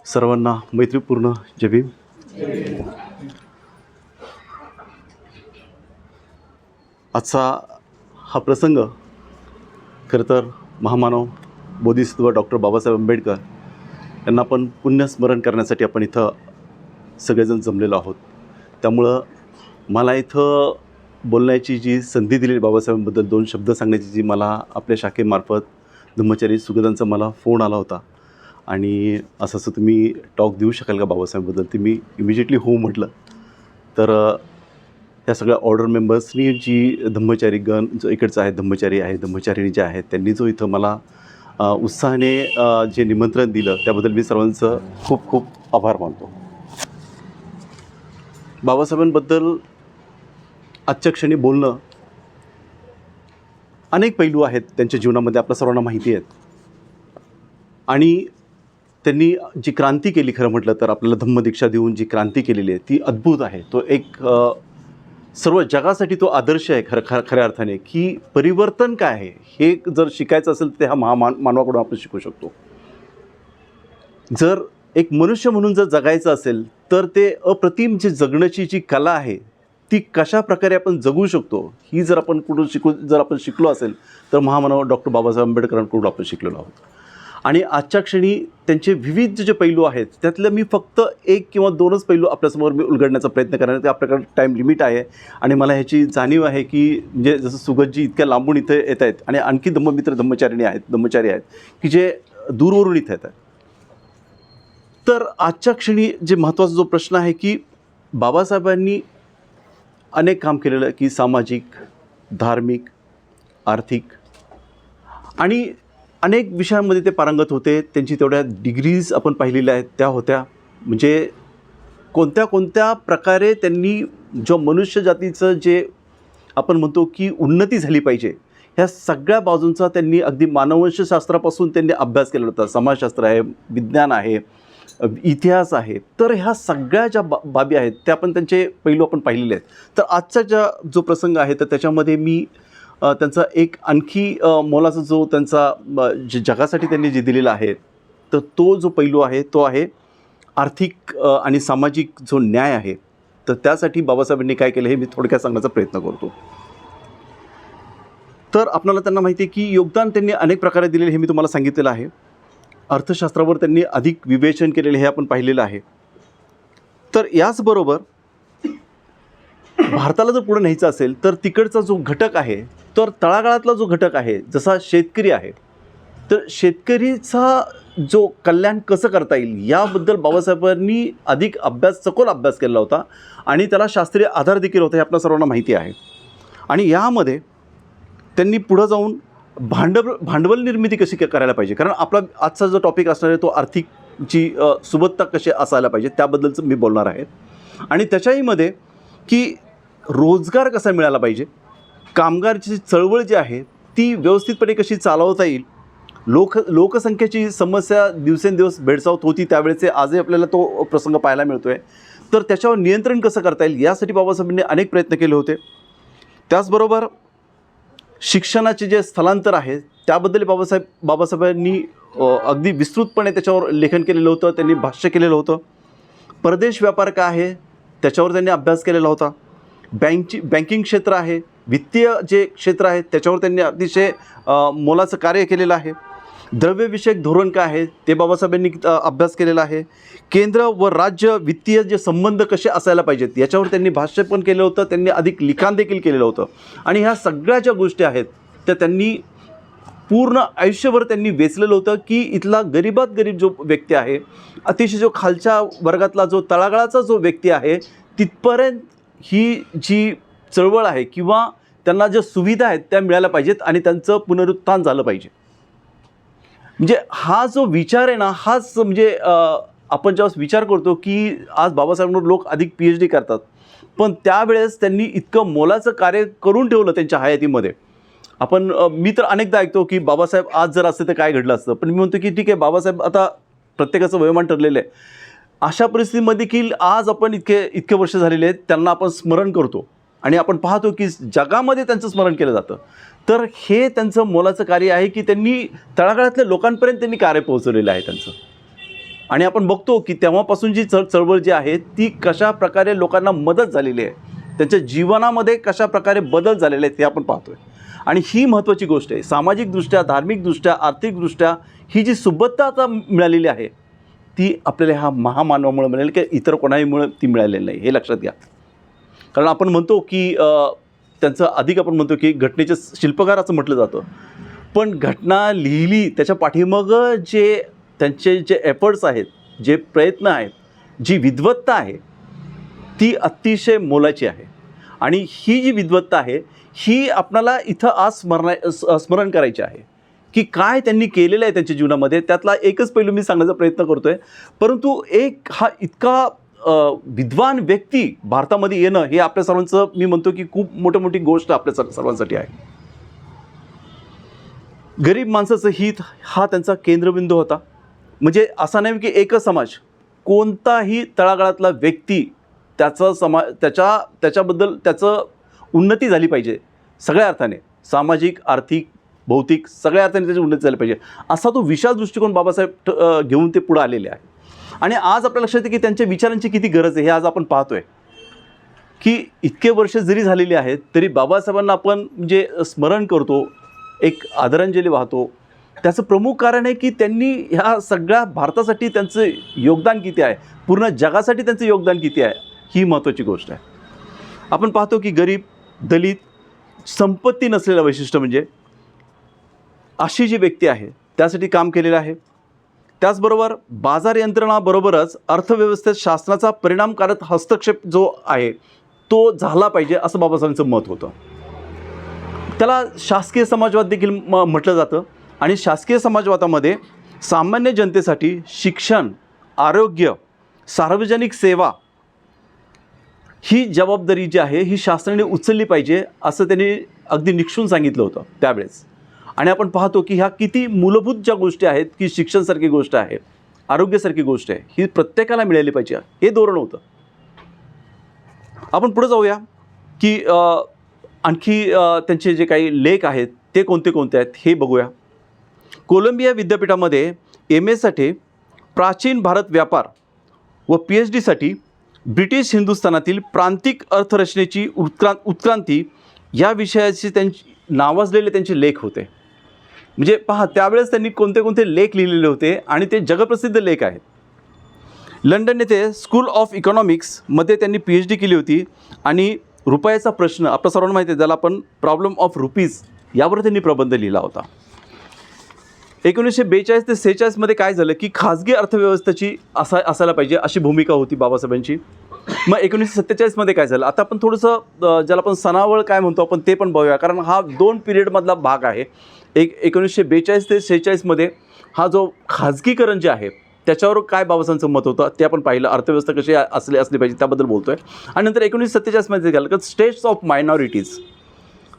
सर्वांना मैत्रीपूर्ण जय भीम. आजचा हा प्रसंग खरं तर महामानव बोधिसत्व डॉक्टर बाबासाहेब आंबेडकर यांना आपण पुण्यस्मरण करण्यासाठी आपण इथं सगळेजण जमलेलो आहोत. त्यामुळं मला इथं बोलण्याची जी संधी दिली बाबासाहेबांबद्दल दोन शब्द सांगण्याची जी मला आपल्या शाखेमार्फत धम्मचारी सुगतांचा मला फोन आला होता आणि असं तुम्ही टॉक देऊ शकाल का बाबासाहेबांबद्दल. ते मी इमिजिएटली हो म्हटलं. तर या सगळ्या ऑर्डर मेंबर्सनी जी धम्मचारी गण जो इकडचं आहे धम्मचारी आहे धम्मचारिणी जे आहेत त्यांनी जो इथं मला उत्साहाने जे निमंत्रण दिलं त्याबद्दल मी सर्वांचं खूप खूप आभार मानतो. बाबासाहेबांबद्दल आजच्या क्षणी बोलणं अनेक पैलू आहेत त्यांच्या जीवनामध्ये आपल्या सर्वांना माहिती आहेत आणि त्यांनी जी क्रांती केली खरं म्हटलं तर आपल्याला धम्मदीक्षा देऊन जी क्रांती केलेली आहे ती अद्भुत आहे. तो एक सर्व जगासाठी तो आदर्श आहे खऱ्या अर्थाने की परिवर्तन काय आहे हे जर शिकायचं असेल तर हा मानवाकडून आपण शिकू शकतो. जर एक मनुष्य म्हणून जर जगायचं असेल तर ते अप्रतिम जी जगण्याची जी कला आहे ती कशा प्रकारे आपण जगू शकतो ही जर आपण कुठून शिकलो असेल तर महामानव डॉक्टर बाबासाहेब आंबेडकरांकडून आपण शिकलेलो आहोत. आणि आजच्या क्षणी त्यांचे विविध जे पैलू आहेत त्यातलं मी फक्त एक किंवा दोनच पैलू आपल्यासमोर मी उलगडण्याचा प्रयत्न करणार. ते आपल्याकडे टाईम लिमिट आहे आणि मला ह्याची जाणीव आहे की म्हणजे जसं सुगतजी इतक्या लांबून इथे येत आहेत आणि आणखी धम्मचारी आहेत की जे दूरवरून इथे येत आहेत. तर आजच्या क्षणी जे महत्त्वाचा जो प्रश्न आहे की बाबासाहेबांनी अनेक काम केलेलं आहे की सामाजिक, धार्मिक, आर्थिक आणि अनेक विषयांमध्ये ते पारंगत होते. त्यांची तेवढ्या डिग्रीज आपण पाहिलेल्या आहेत त्या होत्या. म्हणजे कोणत्या प्रकारे त्यांनी जो मनुष्य जातीचं जे आपण म्हणतो की उन्नती झाली पाहिजे ह्या सगळ्या बाजूंचा त्यांनी अगदी मानववंशशास्त्रापासून त्यांनी अभ्यास केलेला होता. समाजशास्त्र आहे, विज्ञान आहे, इतिहास आहे. तर ह्या सगळ्या ज्या बाबी आहेत त्या आपण त्यांचे पैलू आपण पाहिलेले आहेत. तर आजचा जो प्रसंग आहे तर त्याच्यामध्ये मी त्यांचा एक आणखी मोलाचा जो त्यांचा जे जगासाठी त्यांनी जे दिलेला आहे तर तो जो पैलू आहे तो आहे आर्थिक आणि सामाजिक जो न्याय आहे. तर त्यासाठी बाबासाहेबांनी काय केलं हे मी थोडक्यात सांगण्याचा प्रयत्न करतो. तर आपल्याला त्यांना माहिती आहे की योगदान त्यांनी अनेक प्रकारे दिलेले हे मी तुम्हाला सांगितलेलं आहे. अर्थशास्त्रावर त्यांनी अधिक विवेचन केलेले हे आपण पाहिलेलं आहे. तर याचबरोबर भारताला जर पुढे न्यायचं असेल तर तिकडचा जो घटक आहे तर तळागाळातला जो घटक आहे जसा शेतकरी आहे तर शेतकरीचा जो कल्याण कसं करता येईल याबद्दल बाबासाहेबांनी अधिक सखोल अभ्यास केला होता आणि त्याला शास्त्रीय आधार देखील होता हे आपल्या सर्वांना माहिती आहे. आणि यामध्ये त्यांनी पुढं जाऊन भांडवल निर्मिती कशी करायला पाहिजे कारण आपला आजचा जो टॉपिक असणार आहे तो आर्थिक जी सुबत्ता कशी असायला पाहिजे त्याबद्दलचं मी बोलणार आहे. आणि त्याच्याहीमध्ये की रोजगार कसा मिळाला पाहिजे, कामगारची चळवळ जी आहे ती व्यवस्थितपणे कशी चालवता येईल, लोकसंख्येची समस्या दिवसेंदिवस भेडसावत होती त्यावेळेचे आजही आपल्याला तो प्रसंग पाहायला मिळतो आहे. तर त्याच्यावर नियंत्रण कसं करता येईल यासाठी बाबासाहेबांनी अनेक प्रयत्न केले होते. त्याचबरोबर शिक्षणाचे जे स्थलांतर आहे त्याबद्दल बाबासाहेबांनी अगदी विस्तृतपणे त्याच्यावर लेखन केलेलं होतं. त्यांनी भाष्य केलेलं होतं. परदेश व्यापार काय आहे त्याच्यावर त्यांनी अभ्यास केलेला होता. बँकिंग क्षेत्र आहे, वित्तीय जे क्षेत्र आहे त्याच्यावर त्यांनी अतिशय मोलाचं कार्य केलेलं आहे. द्रव्यविषयक धोरण काय आहे ते बाबासाहेबांनी अभ्यास केलेला आहे. केंद्र व राज्य वित्तीय जे संबंध कसे असायला पाहिजेत याच्यावर त्यांनी भाष्य पण केलं होतं. त्यांनी अधिक लिखाण देखील केलेलं होतं. आणि ह्या सगळ्या ज्या गोष्टी आहेत त्या त्यांनी पूर्ण आयुष्यभर त्यांनी वेचलेलं होतं की इथला गरीबात गरीब जो व्यक्ती आहे, अतिशय जो खालच्या वर्गातला जो तळागाळाचा जो व्यक्ती आहे तिथपर्यंत ही जी चळवळ आहे किंवा त्यांना ज्या सुविधा आहेत त्या मिळायला पाहिजेत आणि त्यांचं पुनरुत्थान झालं पाहिजे. म्हणजे हा जो विचार आहे ना हाच म्हणजे आपण ज्यावेळेस विचार करतो की आज बाबासाहेबांवर लोक अधिक PhD करतात पण त्यावेळेस त्यांनी इतकं मोलाचं कार्य करून ठेवलं त्यांच्या हयातीमध्ये. मी तर अनेकदा ऐकतो की बाबासाहेब आज जर असते तर काय घडलं असतं. पण मी म्हणतो की ठीक आहे बाबासाहेब आता प्रत्येकाचं वयोमान ठरलेलं आहे. अशा परिस्थितीमध्ये देखील आज आपण इतके वर्ष झालेले आहेत त्यांना आपण स्मरण करतो आणि आपण पाहतो की जगामध्ये त्यांचं स्मरण केलं जातं. तर हे त्यांचं मोलाचं कार्य आहे की त्यांनी तळागाळातल्या लोकांपर्यंत त्यांनी कार्य पोहोचवलेलं आहे त्यांचं. आणि आपण बघतो की तेव्हापासून जी चळवळ जी आहे ती कशा प्रकारे लोकांना मदत झालेली आहे, त्यांच्या जीवनामध्ये कशा प्रकारे बदल झालेले आहेत हे आपण पाहतोय. आणि ही महत्त्वाची गोष्ट आहे. सामाजिकदृष्ट्या, धार्मिकदृष्ट्या, आर्थिकदृष्ट्या ही जी सुबत्ता आता मिळालेली आहे ती आपल्याला ह्या महामानवामुळे मिळेल की इतर कोणाहीमुळे ती मिळालेली नाही, हे लक्षात घ्या. कारण आपण म्हणतो की त्यांचं अधिक आपण म्हणतो की घटनेचे शिल्पकार असं म्हटलं जातं, पण घटना लिहिली त्याच्या पाठीमागं जे त्यांचे जे एफर्ट्स आहेत, जे प्रयत्न आहेत, जी विद्वत्ता आहे ती अतिशय मोलाची आहे. आणि ही जी विद्वत्ता आहे ही आपणाला इथं आज स्मरण करायची आहे की काय त्यांनी केलेलं आहे त्यांच्या जीवनामध्ये. त्यातला एकच पैलू मी सांगण्याचा प्रयत्न करतो आहे, परंतु एक हा इतका विद्वान व्यक्ती भारतामध्ये येणं हे आपल्या सर्वांचं मी म्हणतो की खूप मोठी गोष्ट आपल्या सर्वांसाठी आहे. गरीब माणसाचं हित हा त्यांचा केंद्रबिंदू होता. म्हणजे असा नाही की एकच समाज, कोणताही तळागाळातला व्यक्ती त्याच्याबद्दल त्याचं उन्नती झाली पाहिजे सगळ्या अर्थाने, सामाजिक, आर्थिक, भौतिक सगळ्या अर्थाने त्याची उन्नती झाली पाहिजे असा तो विशाल दृष्टिकोन बाबासाहेब घेऊन ते पुढे आलेले आहे. आणि आज आपल्या लक्षात येते की त्यांच्या विचारांची किती गरज आहे हे आज आपण पाहतोय की इतके वर्ष जरी झालेली आहेत तरी बाबासाहेबांना आपण जे स्मरण करतो, एक आदरांजली वाहतो. त्याचं प्रमुख कारण आहे की त्यांनी ह्या सगळ्या भारतासाठी त्यांचं योगदान किती आहे, पूर्ण जगासाठी त्यांचं योगदान किती आहे ही महत्त्वाची गोष्ट आहे. आपण पाहतो की गरीब, दलित, संपत्ती नसलेलं वैशिष्ट्य म्हणजे अशी जी व्यक्ती आहे त्यासाठी काम केलेलं आहे. त्याचबरोबर बाजार यंत्रणाबरोबरच अर्थव्यवस्थेत शासनाचा परिणामकारक हस्तक्षेप जो आहे तो झाला पाहिजे असं बाबासाहेबांचं मत होतं. त्याला शासकीय समाजवाद देखील म्हटलं जातं. आणि शासकीय समाजवादामध्ये सामान्य जनतेसाठी शिक्षण, आरोग्य, सार्वजनिक सेवा ही जबाबदारी जी आहे ही शासनाने उचलली पाहिजे असं त्यांनी अगदी निक्षून सांगितलं होतं त्यावेळेस. आणि आपण पाहतो की ह्या किती मूलभूत ज्या गोष्टी आहेत की शिक्षणसारखी गोष्ट आहे, आरोग्यासारखी गोष्ट आहे, ही प्रत्येकाला मिळाली पाहिजे हे धोरण होतं. आपण पुढे जाऊया की आणखी त्यांचे जे काही लेख आहेत ते कोणते कोणते आहेत हे बघूया. कोलंबिया विद्यापीठामध्ये MA प्राचीन भारत व्यापार व PhDसाठी ब्रिटिश हिंदुस्थानातील प्रांतिक अर्थरचनेची उत्क्रांती या विषयाचे त्यांची नावाजलेले त्यांचे लेख होते. म्हणजे पहा त्यावेळेस त्यांनी कोणते कोणते लेख लिहिलेले होते आणि ते जगप्रसिद्ध लेख आहेत. लंडन येथे स्कूल ऑफ इकॉनॉमिक्समध्ये त्यांनी PhD केली होती आणि रुपयाचा प्रश्न आपल्या सर्वांना माहिती आहे, ज्याला आपण प्रॉब्लेम ऑफ रुपीज यावर त्यांनी प्रबंध लिहिला होता. 1942 ते 46 काय झालं की खाजगी अर्थव्यवस्थेची असायला पाहिजे अशी भूमिका होती बाबासाहेबांची. मग 1947 काय झालं, आता आपण थोडंसं ज्याला आपण सणावळ काय म्हणतो आपण ते पण बघूया, कारण हा 2 पिरियडमधला भाग आहे. एक 1942 ते 46 हा जो खाजगीकरण जे आहे त्याच्यावर काय बाबासाहेबांचं मत होतं ते आपण पाहिलं. अर्थव्यवस्था कशी असली पाहिजे त्याबद्दल बोलतो आहे. आणि नंतर 1947 झालं की स्टेट्स ऑफ मायनॉरिटीज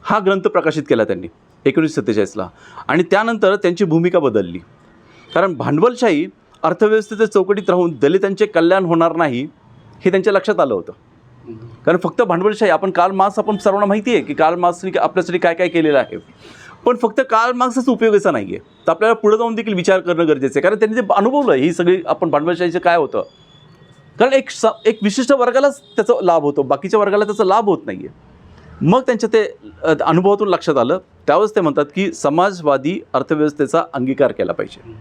हा ग्रंथ प्रकाशित केला त्यांनी 1947 आणि त्यानंतर त्यांची भूमिका बदलली. कारण भांडवलशाही अर्थव्यवस्थेच्या चौकटीत राहून दलितांचे कल्याण होणार नाही हे त्यांच्या लक्षात आलं होतं. कारण फक्त भांडवलशाही, आपण कार्ल मार्क्स आपण सर्वांना माहिती आहे की कार्ल मार्क्सने आपल्यासाठी काय काय केलेलं आहे, पण फक्त कार्ल मार्क्सच उपयोगाचा नाही आहे. तर आपल्याला पुढे जाऊन देखील विचार करणं गरजेचं आहे. कारण त्यांनी जे अनुभवलं ही सगळी आपण भांडवलशाहीचं काय होतं, कारण एक विशिष्ट वर्गालाच त्याचा लाभ होतो, बाकीच्या वर्गाला त्याचा लाभ होत नाही आहे. मग त्यांच्या ते अनुभवातून लक्षात आलं. त्यावेळेस ते म्हणतात की समाजवादी अर्थव्यवस्थेचा अंगीकार केला पाहिजे.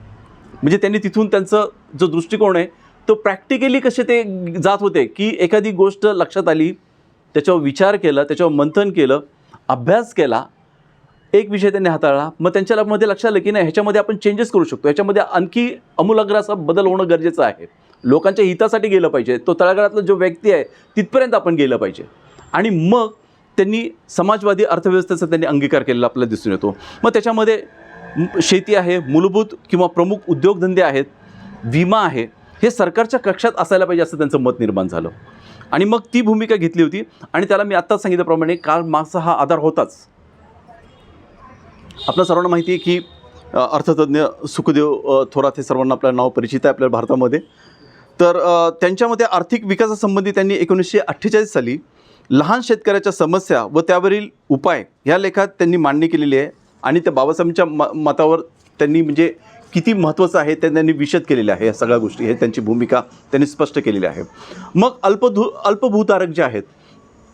म्हणजे त्यांनी तिथून त्यांचं जो दृष्टिकोन आहे तो प्रॅक्टिकली कसे ते जात होते की एखादी गोष्ट लक्षात आली, त्याच्यावर विचार केला, त्याच्यावर मंथन केलं, अभ्यास केला, एक विषय त्यांनी हाताळला, मग त्यांच्यामध्ये लक्षात आलं की नाही ह्याच्यामध्ये आपण चेंजेस करू शकतो, ह्याच्यामध्ये आणखी आमूलाग्र असा बदल होणं गरजेचं आहे. लोकांच्या हितासाठी गेलं पाहिजे, तो तळागाळातला जो व्यक्ती आहे तिथपर्यंत आपण गेलं पाहिजे. आणि मग त्यांनी समाजवादी अर्थव्यवस्थेचा त्यांनी अंगीकार केलेला आपल्याला दिसून येतो. मग त्याच्यामध्ये शेती आहे, मूलभूत किंवा प्रमुख उद्योगधंदे आहेत, विमा आहे, हे सरकारच्या कक्षात असायला पाहिजे असं त्यांचं मत निर्माण झालं. आणि मग ती भूमिका घेतली होती आणि त्याला मी आत्ताच सांगितल्याप्रमाणे कार्ल मार्क्सचा हा आधार होताच. आपल्या सर्वांना माहिती आहे की अर्थतज्ञ सुखदेव थोरात हे सर्वांना आपलं नाव परिचित आहे आपल्या भारतामध्ये. तर त्यांच्यामध्ये आर्थिक विकासासंबंधी त्यांनी 1948 साली लहान शेतकऱ्याच्या समस्या व त्यावरील उपाय ह्या लेखात त्यांनी मांडणी केलेली आहे. आणि त्या बाबासाहेबांच्या मतावर त्यांनी म्हणजे किती महत्त्वाचं आहे ते त्यांनी विशद केलेलं आहे. या सगळ्या गोष्टी हे त्यांची भूमिका त्यांनी स्पष्ट केलेली आहे. मग अल्पभूधारक जे आहेत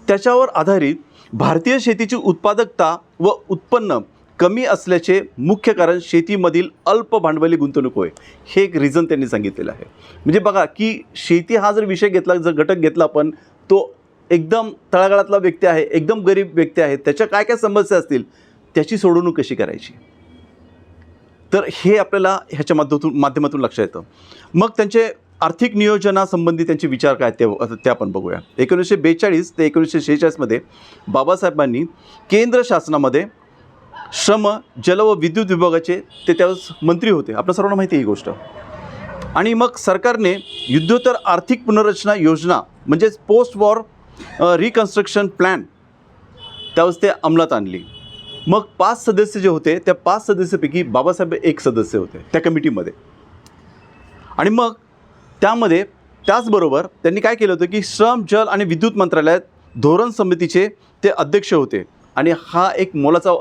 त्याच्यावर आधारित भारतीय शेतीची उत्पादकता व उत्पन्न कमी असल्याचे मुख्य कारण शेतीमधील अल्प भांडवली गुंतवणूक होय, हे एक रिझन त्यांनी सांगितलेलं आहे. म्हणजे बघा की शेती हा जर विषय घेतला, जर घटक घेतला आपण, तो एकदम तळागाळातला व्यक्ती आहे, एकदम गरीब व्यक्ती आहे, त्याच्या काय काय समस्या असतील त्याची सोडवणूक कशी करायची, तर हे आपल्याला ह्याच्या माध्यमातून लक्षात येतं. मग त्यांचे आर्थिक नियोजनासंबंधी त्यांचे विचार काय ते आपण बघूया. 1942 ते 1946 बाबासाहेबांनी केंद्र शासनामध्ये श्रम, जल व विद्युत विभागाचे ते त्यावेळेस मंत्री होते, आपल्या सर्वांना माहिती आहे ही गोष्ट. आणि मग सरकारने युद्धोत्तर आर्थिक पुनर्रचना योजना म्हणजेच पोस्ट वॉर रिकन्स्ट्रक्शन प्लॅन त्यावेळेस ते अंमलात आणली. मग 5 सदस्य जे होते त्या 5 सदस्यापैकी बाबासाहेब एक सदस्य होते त्या कमिटीमध्ये. आणि मग त्यामध्ये त्याचबरोबर त्यांनी काय केलं होतं की श्रम, जल आणि विद्युत मंत्रालयात धोरण समितीचे ते अध्यक्ष होते. आणि हा एक मोलाचा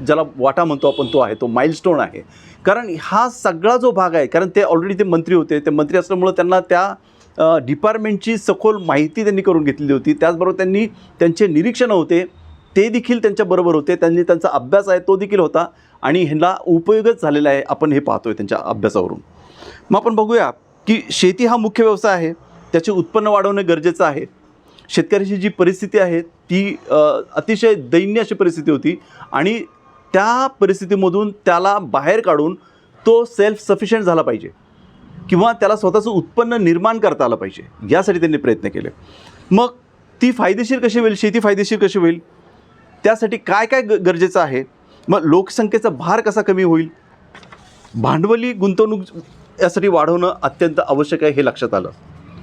ज्याला वाटा म्हणतो आपण तो आहे, तो माइलस्टोन आहे. कारण हा सगळा जो भाग आहे, कारण ते ऑलरेडी ते मंत्री होते, ते मंत्री असल्यामुळं त्यांना त्या डिपार्टमेंटची सखोल माहिती त्यांनी करून घेतलेली होती. त्याचबरोबर त्यांनी त्यांचे निरीक्षणं होते ते देखील त्यांच्याबरोबर होते, त्यांनी त्यांचा अभ्यास आहे तो देखील होता आणि ह्यांना उपयोगच झालेला आहे, आपण हे पाहतोय त्यांच्या अभ्यासावरून. मग आपण बघूया की शेती हा मुख्य व्यवसाय आहे, त्याचे उत्पन्न वाढवणं गरजेचं आहे. शेतकऱ्याची जी परिस्थिती आहे ती अतिशय दैन्य अशी परिस्थिती होती आणि त्या परिस्थितीमधून त्याला बाहेर काढून तो सेल्फ सफिशियंट झाला पाहिजे किंवा त्याला स्वतःचं उत्पन्न निर्माण करता आलं पाहिजे, यासाठी त्यांनी प्रयत्न केले. मग ती फायदेशीर कशी होईल, शेती फायदेशीर कशी होईल, त्यासाठी काय काय गरजेचं आहे. मग लोकसंख्येचा भार कसा कमी होईल, भांडवली गुंतवणूक यासाठी वाढवणं अत्यंत आवश्यक आहे, हे लक्षात आलं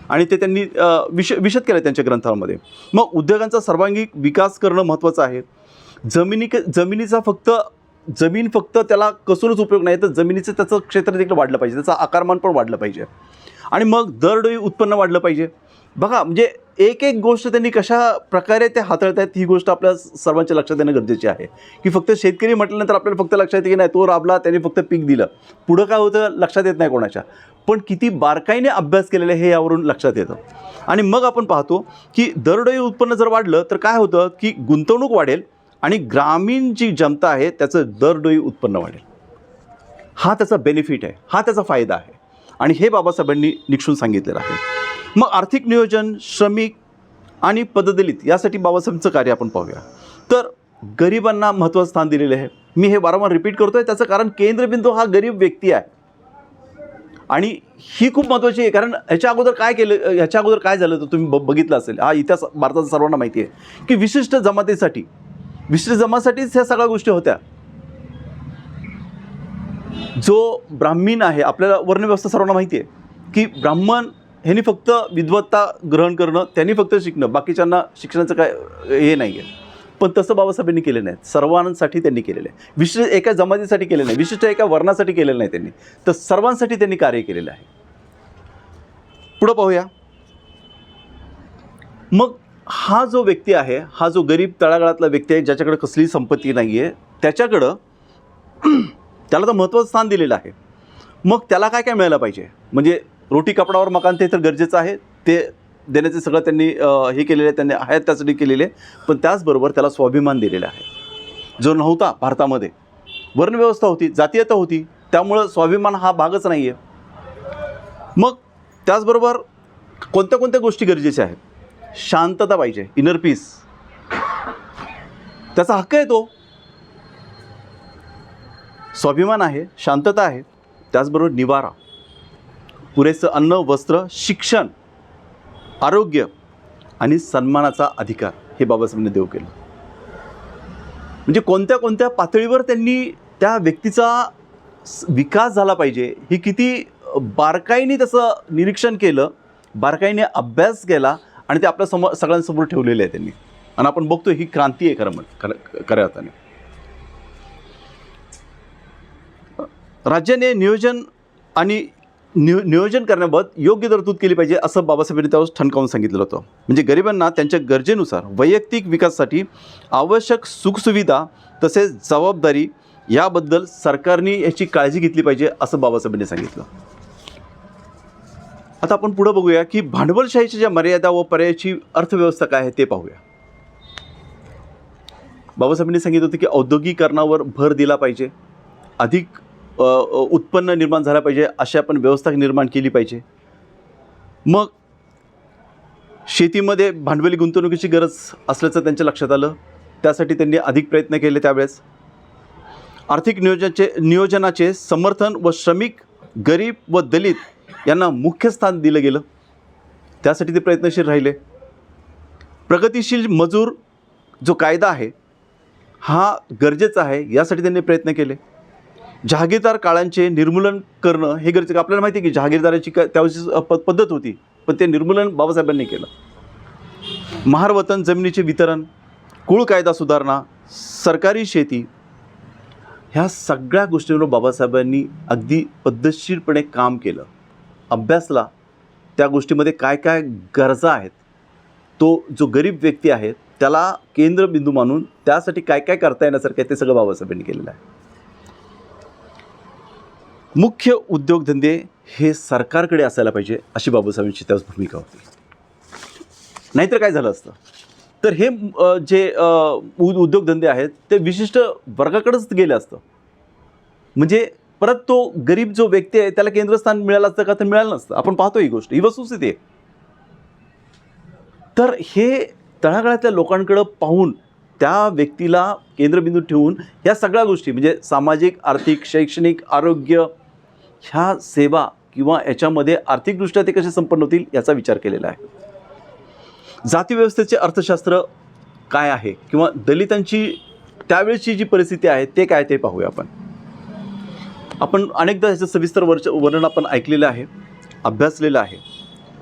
आणि ते त्यांनी विशद केलं त्यांच्या ग्रंथामध्ये. मग उद्योगांचा सर्वांगीण विकास करणं महत्त्वाचं आहे. जमिनीचा जमीन फक्त त्याला कसूनच उपयोग नाही, तर जमिनीचं त्याचं क्षेत्र देखील वाढलं पाहिजे, त्याचं आकारमान पण वाढलं पाहिजे. आणि मग दरडोई उत्पन्न वाढलं पाहिजे. बघा म्हणजे एक एक गोष्ट त्यांनी कशा प्रकारे ते हाताळत आहेत ही गोष्ट आपल्या सर्वांच्या लक्षात येणं गरजेची आहे. की फक्त शेतकरी म्हटल्यानंतर आपल्याला फक्त लक्षात येते की नाही तो राबला, त्याने फक्त पीक दिलं, पुढं काय होतं लक्षात येत नाही कोणाच्या, पण किती बारकाईने अभ्यास केलेला हे यावरून लक्षात येतं. आणि मग आपण पाहतो की दरडोई उत्पन्न जर वाढलं तर काय होतं की गुंतवणूक वाढेल आणि ग्रामीण जी जनता आहे त्याचं दरडोई उत्पन्न वाढेल. हा त्याचा बेनिफिट आहे, हा त्याचा फायदा आहे आणि हे बाबासाहेबांनी निक्षून सांगितलेलं आहे. मग आर्थिक नियोजन, श्रमिक आणि पददलित यासाठी बाबासाहेबांचं कार्य आपण पाहूया. तर गरिबांना महत्त्वाचं स्थान दिलेलं आहे. मी हे वारंवार रिपीट करतो आहे, त्याचं कारण केंद्रबिंदू हा गरीब व्यक्ती आहे आणि ही खूप महत्त्वाची आहे. कारण ह्याच्या अगोदर काय झालं तर तुम्ही बघितलं असेल, हा इतिहास भारताचा सर्वांना माहिती आहे की विशिष्ट जमातीसाठीच ह्या सगळ्या गोष्टी होत्या. जो ब्राह्मण आहे, आपल्याला वर्णव्यवस्था सर्वांना माहिती आहे की ब्राह्मण ह्यांनी फक्त विद्वत्ता ग्रहण करणं, त्यांनी फक्त शिकणं, बाकीच्यांना शिक्षणाचं काय हे नाही आहे. पण तसं बाबासाहेबांनी केलं नाही, सर्वांसाठी त्यांनी केलेलं आहे. विशिष्ट एका जमातीसाठी केलेलं नाही, विशिष्ट एका वर्णासाठी केलेलं नाही त्यांनी, तर सर्वांसाठी त्यांनी कार्य केलेलं आहे. पुढं पाहूया. मग हा जो व्यक्ती आहे, हा जो गरीब तळागाळातला व्यक्ती आहे, ज्याच्याकडे कसलीही संपत्ती नाही आहे, त्याच्याकडं त्याला तर महत्त्वाचं स्थान दिलेलं आहे. मग त्याला काय काय मिळालं पाहिजे, म्हणजे रोटी कपडावर मकान ते तर गरजेचं आहे, ते देण्याचे सगळं त्यांनी हे केलेलं आहे, त्यांनी आहेत त्यासाठी केलेले. पण त्याचबरोबर त्याला स्वाभिमान दिलेला आहे, जो नव्हता भारतामध्ये. वर्णव्यवस्था होती, जातीयता होती, त्यामुळं स्वाभिमान हा भागच नाही आहे. मग त्याचबरोबर कोणत्या कोणत्या गोष्टी गरजेच्या आहेत, शांतता पाहिजे, इनर पीस, त्याचा हक्क आहे तो. स्वाभिमान आहे, शांतता आहे, त्याचबरोबर निवारा, पुरेसं अन्न, वस्त्र, शिक्षण, आरोग्य आणि सन्मानाचा अधिकार हे बाबासाहेबांनी देऊ केलं. म्हणजे कोणत्या कोणत्या पातळीवर त्यांनी त्या व्यक्तीचा विकास झाला पाहिजे ही किती बारकाईने त्याचं निरीक्षण केलं, बारकाईने अभ्यास केला आणि ते आपल्या सगळ्यांसमोर ठेवलेलं आहे त्यांनी. आणि आपण बघतो ही क्रांती आहे खऱ्या अर्थाने. राज्याने नियोजन करण्याबाबत योग्य तरतूद केली पाहिजे असं बाबासाहेबांनी त्यावेळेस ठणकावून सांगितलं होतं. म्हणजे गरिबांना त्यांच्या गरजेनुसार वैयक्तिक विकासासाठी आवश्यक सुखसुविधा तसेच जबाबदारी याबद्दल सरकारने याची काळजी घेतली पाहिजे असं बाबासाहेबांनी सांगितलं. आता आपण पुढे बघूया की भांडवलशाहीच्या ज्या मर्यादा व पर्यायाची अर्थव्यवस्था काय आहे ते पाहूया. बाबासाहेबांनी सांगितलं होतं की औद्योगिकरणावर भर दिला पाहिजे, अधिक उत्पन्न निर्माण झालं पाहिजे, अशी आपण व्यवस्था निर्माण केली पाहिजे. मग शेतीमध्ये भांडवली गुंतवणुकीची गरज असल्याचं त्यांच्या लक्षात आलं. त्यासाठी त्यांनी अधिक प्रयत्न केले. त्यावेळेस आर्थिक नियोजनाचे समर्थन व श्रमिक, गरीब व दलित यांना मुख्य स्थान दिलं गेलं. त्यासाठी ते प्रयत्नशील राहिले. प्रगतिशील मजूर जो कायदा आहे हा गरजेचा आहे, यासाठी त्यांनी प्रयत्न केले. जहागीरदार काळांचे निर्मूलन करणं हे गरजेचं. आपल्याला माहिती आहे की जहागीरदाराची त्यावेळेची पद्धत होती, पण ते निर्मूलन बाबासाहेबांनी केलं. महार वतन जमिनीचे वितरण, कुळ कायदा सुधारणा, सरकारी शेती, ह्या सगळ्या गोष्टींवर बाबासाहेबांनी अगदी पद्धतशीरपणे काम केलं. अभ्यासला त्या गोष्टीमध्ये काय काय गरजा आहेत, तो जो गरीब व्यक्ती आहे त्याला केंद्रबिंदू मानून त्यासाठी काय काय करता येण्यासारखं आहे ते सगळं बाबासाहेबांनी केलेलं आहे. मुख्य उद्योगधंदे हे सरकारकडे असायला पाहिजे अशी बाबासाहेबांची त्याच भूमिका होती. नाहीतर काय झालं असतं तर हे जे उद्योगधंदे आहेत ते विशिष्ट वर्गाकडेच गेले असतं. म्हणजे परत तो गरीब जो व्यक्ती आहे त्याला केंद्रस्थान मिळालं असतं का, तर मिळालं नसतं. आपण पाहतो ही गोष्ट, ही वस्तुस्थिती आहे. तर हे तळागाळातल्या लोकांकडं पाहून त्या व्यक्तीला केंद्रबिंदू ठेवून ह्या सगळ्या गोष्टी म्हणजे सामाजिक, आर्थिक, शैक्षणिक, आरोग्य ह्या सेवा किंवा याच्यामध्ये आर्थिकदृष्ट्या ते कसे संपन्न होतील याचा विचार केलेला आहे. जातीव्यवस्थेचे अर्थशास्त्र काय आहे किंवा दलितांची त्यावेळेची जी परिस्थिती आहे ते काय ते पाहूया आपण अनेकदा ह्याचं सविस्तर वर्णन आपण ऐकलेलं आहे, अभ्यासलेलं आहे.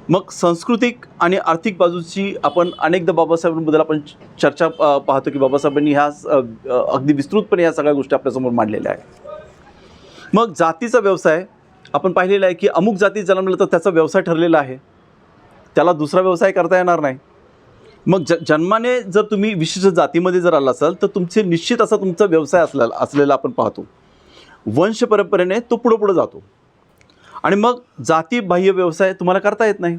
मग सांस्कृतिक आणि आर्थिक बाजूची आपण अनेकदा बाबासाहेबांबद्दल आपण चर्चा पाहतो की बाबासाहेबांनी ह्या अगदी विस्तृतपणे ह्या सगळ्या गोष्टी आपल्यासमोर मांडलेल्या आहेत. मग जातीचा व्यवसाय आपण पाहिलेला आहे की अमुक जातीत जन्मलं तर त्याचा व्यवसाय ठरलेला आहे, त्याला दुसरा व्यवसाय करता येणार नाही. मग जन्माने जर तुम्ही विशिष्ट जातीमध्ये जर आला असाल तर तुमचे निश्चित असा तुमचा व्यवसाय असलेला आपण पाहतो. वंश परंपरेने तो पुढं जातो आणि मग जातीबाह्य व्यवसाय तुम्हाला करता येत नाही.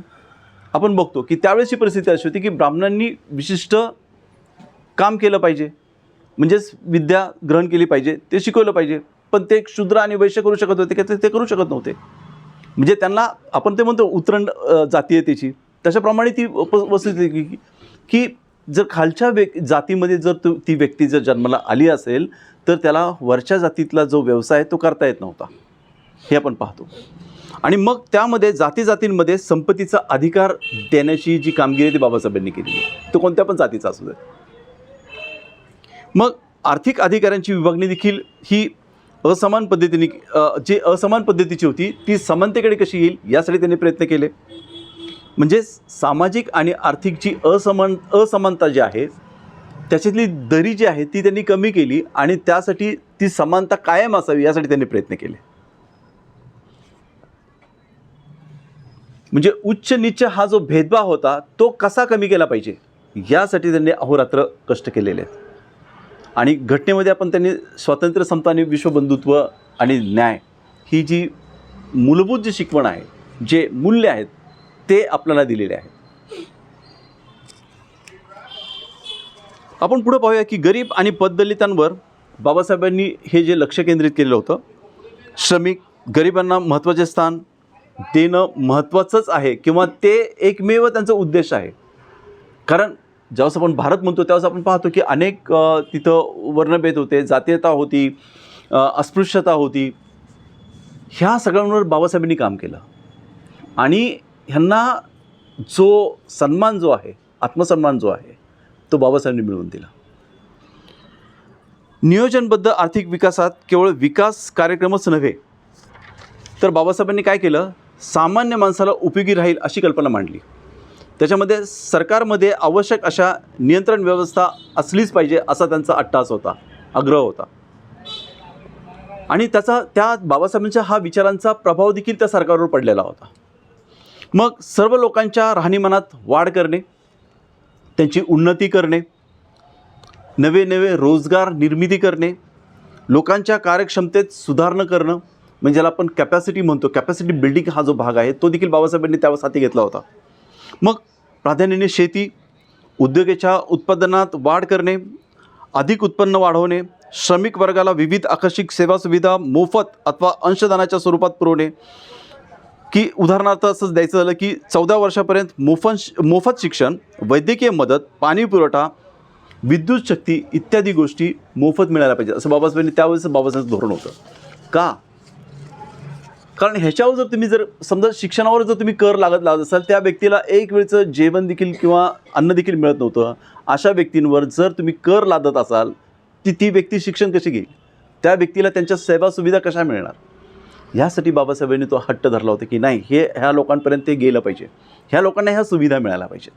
आपण बघतो की त्यावेळेची परिस्थिती अशी होती की ब्राह्मणांनी विशिष्ट काम केलं पाहिजे, म्हणजेच विद्या ग्रहण केली पाहिजे, ते शिकवलं पाहिजे. पण ते शूद्र आणि वैश्य करू शकत होते की ते करू शकत नव्हते. म्हणजे त्यांना आपण ते म्हणतो उतरंड जाती आहे त्याची, तशाप्रमाणे ती वस्तुस्थिती की जर खालच्या जातीमध्ये जर ती व्यक्ती जर जन्माला आली असेल तर त्याला वरच्या जातीतला जो व्यवसाय तो करता येत नव्हता, हे आपण पाहतो. आणि मग त्यामध्ये जातींमध्ये संपत्तीचा अधिकार देण्याची जी कामगिरी ती बाबासाहेबांनी केली, तो कोणत्या पण जातीचा असू दे. मग आर्थिक अधिकारांची विभागणी देखील ही असमान पद्धतीने जी असमान पद्धतीची होती ती समानतेकडे कशी येईल यासाठी त्यांनी प्रयत्न केले. म्हणजे सामाजिक आणि आर्थिक जी असमानता जी आहे त्याच्यातली दरी जी आहे ती त्यांनी कमी केली आणि त्यासाठी ती समानता कायम असावी यासाठी त्यांनी प्रयत्न केले. म्हणजे उच्च नीच हा जो भेदभाव होता तो कसा कमी केला पाहिजे यासाठी त्यांनी अहोरात्र कष्ट केलेले आहेत. आणि घटनेमध्ये आपण त्यांनी स्वातंत्र्य, समता आणि विश्वबंधुत्व आणि न्याय ही जी मूलभूत जी शिकवण आहे, जे मूल्य आहेत ते आपल्याला दिलेले आहेत. आपण पुढे पाहूया की गरीब आणि पददलितांवर बाबासाहेबांनी हे जे लक्ष केंद्रित केलेलं होतं, श्रमिक, गरिबांना महत्त्वाचे स्थान देणं महत्त्वाचंच आहे किंवा ते एकमेव त्यांचा उद्देश आहे. कारण ज्यावेळेस आपण भारत म्हणतो त्यावेळेस आपण पाहतो की अनेक तिथं वर्णभेद होते, जातीयता होती, अस्पृश्यता होती. ह्या सगळ्यांवर बाबासाहेबांनी काम केलं आणि ह्यांना जो सन्मान जो आहे, आत्मसन्मान जो आहे तो बाबासाहेबांनी मिळवून दिला. नियोजनबद्ध आर्थिक विकासात केवळ विकास कार्यक्रमच नव्हे तर बाबासाहेबांनी काय केलं, सामान्य माणसाला उपयोगी राहील अशी कल्पना मांडली. त्याच्यामध्ये सरकारमध्ये आवश्यक अशा नियंत्रण व्यवस्था असलीच पाहिजे असा त्यांचा अट्टास होता, आग्रह होता. आणि त्या बाबासाहेबांच्या हा विचारांचा प्रभाव देखील त्या सरकारवर पडलेला होता. मग सर्व लोकांच्या राहणीमानात वाढ करणे, त्यांची उन्नती करणे, नवे नवे रोजगार निर्मिती करणे, लोकांच्या कार्यक्षमतेत सुधारणा करणं, म्हणजे ज्याला आपण कॅपॅसिटी म्हणतो, कॅपॅसिटी बिल्डिंग हा जो भाग आहे तो देखील बाबासाहेबांनी त्यावेळेस हाती घेतला होता. मग प्राधान्याने शेती, उद्योगाच्या उत्पादनात वाढ करणे, अधिक उत्पन्न वाढवणे, श्रमिक वर्गाला विविध आकर्षक सेवा सुविधा मोफत अथवा अंशदानाच्या स्वरूपात पुरवणे, की उदाहरणार्थ असंच द्यायचं झालं की 14 वर्षापर्यंत मोफत शिक्षण, वैद्यकीय मदत, पाणी पुरवठा, विद्युत शक्ती इत्यादी गोष्टी मोफत मिळायला पाहिजे, असं बाबासाहेबांनी त्यावेळेस बाबासाहेबांचं धोरण होतं. का? कारण ह्याच्यावर जर तुम्ही जर समजा शिक्षणावर जर तुम्ही कर लागत असाल, त्या व्यक्तीला एक वेळचं जेवण देखील किंवा अन्न देखील मिळत नव्हतं. अशा व्यक्तींवर जर तुम्ही कर लादत असाल, ती व्यक्ती शिक्षण कशी घेईल? त्या व्यक्तीला त्यांच्या सेवा सुविधा कशा मिळणार? ह्यासाठी बाबासाहेबांनी तो हट्ट धरला होता की नाही, ह्या लोकांपर्यंत ते गेलं पाहिजे, ह्या लोकांना ह्या सुविधा मिळायला पाहिजेत.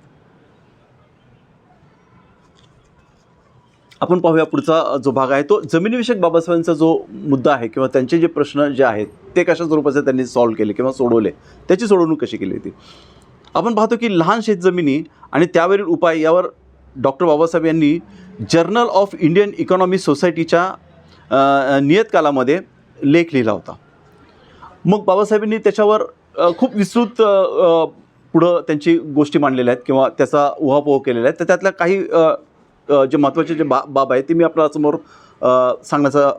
आपण पाहूया पुढचा जो भाग आहे तो जमिनीविषयक बाबासाहेबांचा जो मुद्दा आहे किंवा त्यांचे जे प्रश्न जे आहेत ते कशा स्वरूपाचे त्यांनी सॉल्व्ह केले किंवा सोडवले, त्याची सोडवणूक कशी केली होती. आपण पाहतो की लहान शेतजमिनी आणि त्यावरील उपाय यावर डॉक्टर बाबासाहेब यांनी जर्नल ऑफ इंडियन इकॉनॉमी सोसायटीच्या नियतकालामध्ये लेख लिहिला होता. मग बाबासाहेबांनी त्याच्यावर खूप विस्तृत पुढं त्यांची गोष्टी मांडलेल्या आहेत किंवा त्याचा उहापोह केलेला आहे. तर त्यातल्या काही जे महत्त्वाचे जे बाब आहे ते मी आपल्यासमोर सांगण्याचा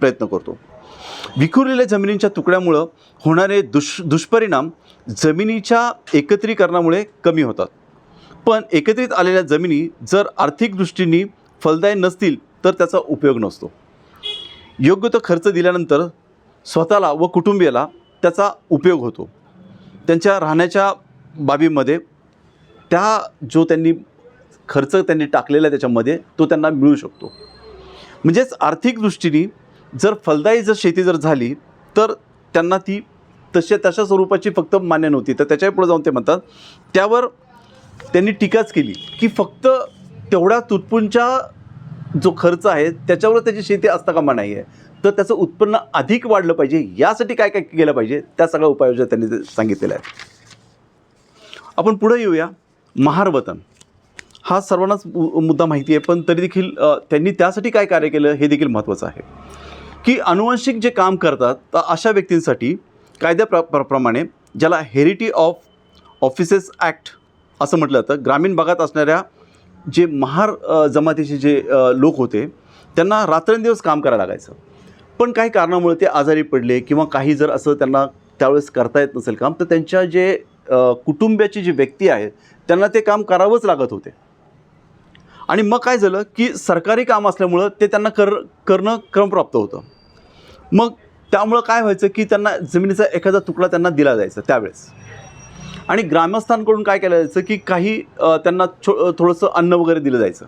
प्रयत्न करतो. विखुरलेल्या जमिनींच्या तुकड्यामुळं होणारे दुष्परिणाम जमिनीच्या एकत्रीकरणामुळे कमी होतात. पण एकत्रित आलेल्या जमिनी जर आर्थिक दृष्टीने फलदायी नसतील तर त्याचा उपयोग नसतो. योग्य तो खर्च दिल्यानंतर स्वतःला व कुटुंबियाला त्याचा उपयोग होतो. त्यांच्या राहण्याच्या बाबीमध्ये जो खर्च त्यांनी टाकलेला आहे त्याच्यामध्ये तो त्यांना मिळू शकतो. म्हणजेच आर्थिक दृष्टीने जर फलदायी जर शेती जर झाली तर त्यांना ती तशा स्वरूपाची फक्त मान्य नव्हती. तर त्याच्याही पुढे जाऊन ते म्हणतात, त्यावर त्यांनी टीकाच केली की फक्त तेवढ्या तुटपुंच्या जो खर्च आहे त्याच्यावर त्याची शेती असता कामा नाही आहे, तर त्याचं उत्पन्न अधिक वाढलं पाहिजे. यासाठी काय काय केलं पाहिजे त्या सगळ्या उपाययोजना त्यांनी सांगितलेल्या आहेत. आपण पुढे येऊया. महारवतन हा सर्वांनाच मुद्दा माहिती आहे, पण तरी देखील त्यांनी त्यासाठी काय कार्य केलं हे देखील महत्त्वाचं आहे. की अनुवांशिक जे काम करतात तर अशा व्यक्तींसाठी कायद्याप्रमाणे ज्याला हेरिटी ऑफ ऑफिसेस ॲक्ट असं म्हटलं जातं, ग्रामीण भागात असणाऱ्या जे महार जमातीचे जे लोक होते त्यांना रात्रंदिवस काम करायला लागायचं. पण काही कारणामुळे ते आजारी पडले किंवा काही जर असं त्यांना त्यावेळेस करता येत नसेल काम, तर त्यांच्या जे कुटुंबाची जी व्यक्ती आहे त्यांना ते काम करावंच लागत होते. आणि मग काय झालं की सरकारी काम असल्यामुळं ते त्यांना करणं क्रमप्राप्त होतं. मग त्यामुळं काय व्हायचं की त्यांना जमिनीचा एखादा तुकडा त्यांना दिला जायचा त्यावेळेस. आणि ग्रामस्थांकडून काय केलं जायचं की काही त्यांना थोडंसं अन्न वगैरे दिलं जायचं.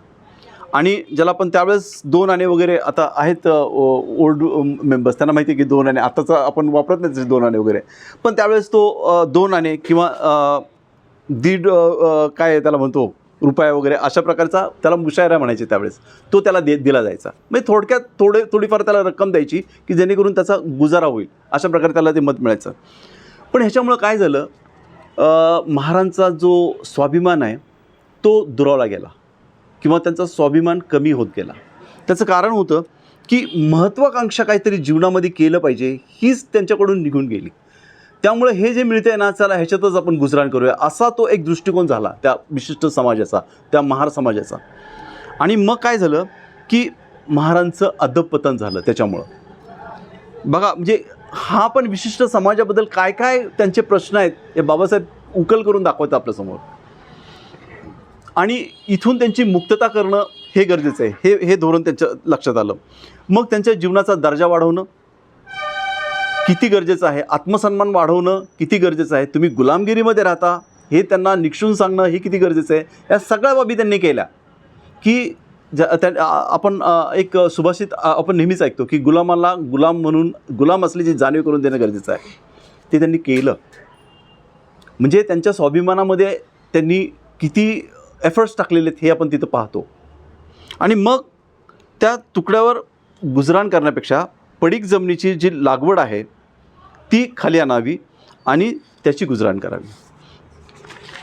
आणि ज्याला आपण त्यावेळेस 2 आणे वगैरे आता आहेत ओल्ड मेंबर्स, त्यांना माहिती आहे की 2 आणे आताचा आपण वापरत नाही 2 आणे वगैरे, पण त्यावेळेस तो 2 आणे किंवा दीड काय त्याला म्हणतो रुपया वगैरे अशा प्रकारचा त्याला मुशायरा म्हणायचे त्यावेळेस, तो त्याला दिला जायचा. म्हणजे थोडक्यात थोडीफार त्याला रक्कम द्यायची की जेणेकरून त्याचा गुजारा होईल, अशा प्रकारे त्याला ते मत मिळायचं. पण ह्याच्यामुळं काय झालं, महारांचा जो स्वाभिमान आहे तो दुरावला गेला किंवा त्यांचा स्वाभिमान कमी होत गेला. त्याचं कारण होतं की महत्त्वाकांक्षा काहीतरी जीवनामध्ये केलं पाहिजे हीच त्यांच्याकडून निघून गेली. त्यामुळे हे जे मिळते ना, चला ह्याच्यातच आपण गुजराण करूया, असा तो एक दृष्टिकोन झाला त्या विशिष्ट समाजाचा, त्या महार समाजाचा. आणि मग काय झालं की महारांचं अधःपतन झालं. त्याच्यामुळं बघा, म्हणजे हा पण विशिष्ट समाजाबद्दल काय काय त्यांचे प्रश्न आहेत हे बाबासाहेब उकल करून दाखवतात आपल्यासमोर. आणि इथून त्यांची मुक्तता करणं हे गरजेचं आहे. हे धोरण त्यांच्या लक्षात आलं. मग त्यांच्या जीवनाचा दर्जा वाढवणं किती गरजेचं आहे, आत्मसन्मान वाढवणं किती गरजेचं आहे, तुम्ही गुलामगिरीमध्ये राहता हे त्यांना निक्षून सांगणं हे किती गरजेचं आहे. या सगळ्या बाबी त्यांनी केल्या. की आपण एक सुभाषित आपण नेहमीच ऐकतो की गुलामाला गुलाम म्हणून गुलाम असल्याची जाणीव करून देणं गरजेचं आहे. ते त्यांनी केलं. म्हणजे त्यांच्या स्वाभिमानामध्ये त्यांनी किती एफर्ट्स टाकलेले आहेत हे आपण तिथं पाहतो. आणि मग त्या तुकड्यावर गुजराण करण्यापेक्षा पडीक जमिनीची जी लागवड आहे ती खाली आणावी आणि त्याची गुजराण करावी.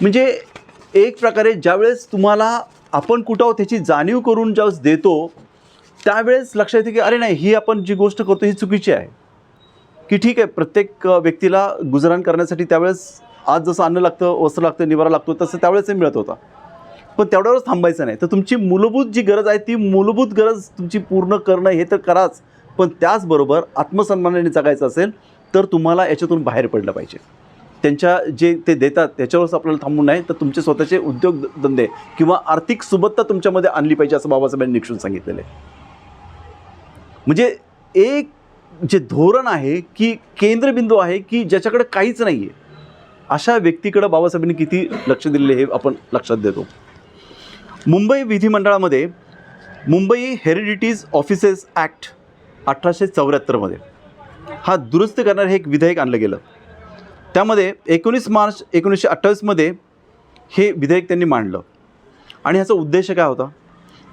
म्हणजे एक प्रकारे ज्यावेळेस तुम्हाला आपण कुठं आहोत ह्याची जाणीव करून ज्यावेळेस देतो त्यावेळेस लक्षात येते की अरे नाही, ही आपण जी गोष्ट करतो ही चुकीची आहे. की ठीक आहे, प्रत्येक व्यक्तीला गुजराण करण्यासाठी त्यावेळेस आज जसं अन्न लागतं, वस्त्र लागतं, निवारा लागतो, तसं त्यावेळेसही मिळत होता. पण तेवढ्यावरच थांबायचं नाही. तर तुमची मूलभूत जी गरज आहे ती मूलभूत गरज तुमची पूर्ण करणं हे तर कराच, पण त्याचबरोबर आत्मसन्मानाने जगायचं असेल तर तुम्हाला याच्यातून बाहेर पडलं पाहिजे. त्यांच्या जे ते देतात त्याच्यावरच आपल्याला थांबून नाही, तर तुमचे स्वतःचे उद्योगधंदे किंवा आर्थिक सुबत्ता तुमच्यामध्ये आणली पाहिजे, असं बाबासाहेबांनी निक्षून सांगितलेलं आहे. म्हणजे एक जे धोरण आहे की केंद्रबिंदू आहे की ज्याच्याकडे काहीच नाही आहे, अशा व्यक्तीकडं बाबासाहेबांनी किती लक्ष दिलेले हे आपण लक्षात देतो. मुंबई विधिमंडळामध्ये मुंबई हेरिडिटीज ऑफिसेस ॲक्ट 1874 हा दुरुस्त करणारं हे एक विधेयक आणलं गेलं. त्यामध्ये 19 मार्च 1928 हे विधेयक त्यांनी मांडलं. आणि ह्याचा उद्देश काय होता,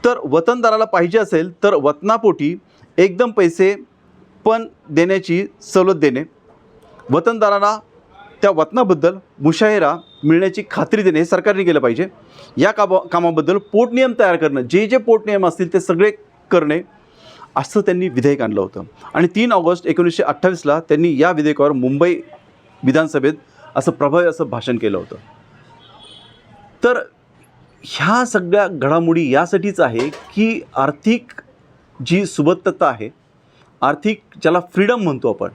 तर वतनदाराला पाहिजे असेल तर वतनापोटी एकदम पैसे पण देण्याची सवलत देणे, वतनदाराला त्या वतनाबद्दल मुशाहिरा मिळण्याची खात्री देणे हे सरकारने केलं पाहिजे. या कामाबद्दल पोटनियम तयार करणं, जे जे पोटनियम असतील ते सगळे करणे, असं त्यांनी विधेयक आणलं होतं. आणि 3 ऑगस्ट 1928 त्यांनी या विधेयकावर मुंबई विधानसभेत असं प्रभावी असं भाषण केलं होतं. तर ह्या सगळ्या घडामोडी यासाठीच आहे की आर्थिक जी सुबत्तता आहे, आर्थिक ज्याला फ्रीडम म्हणतो आपण,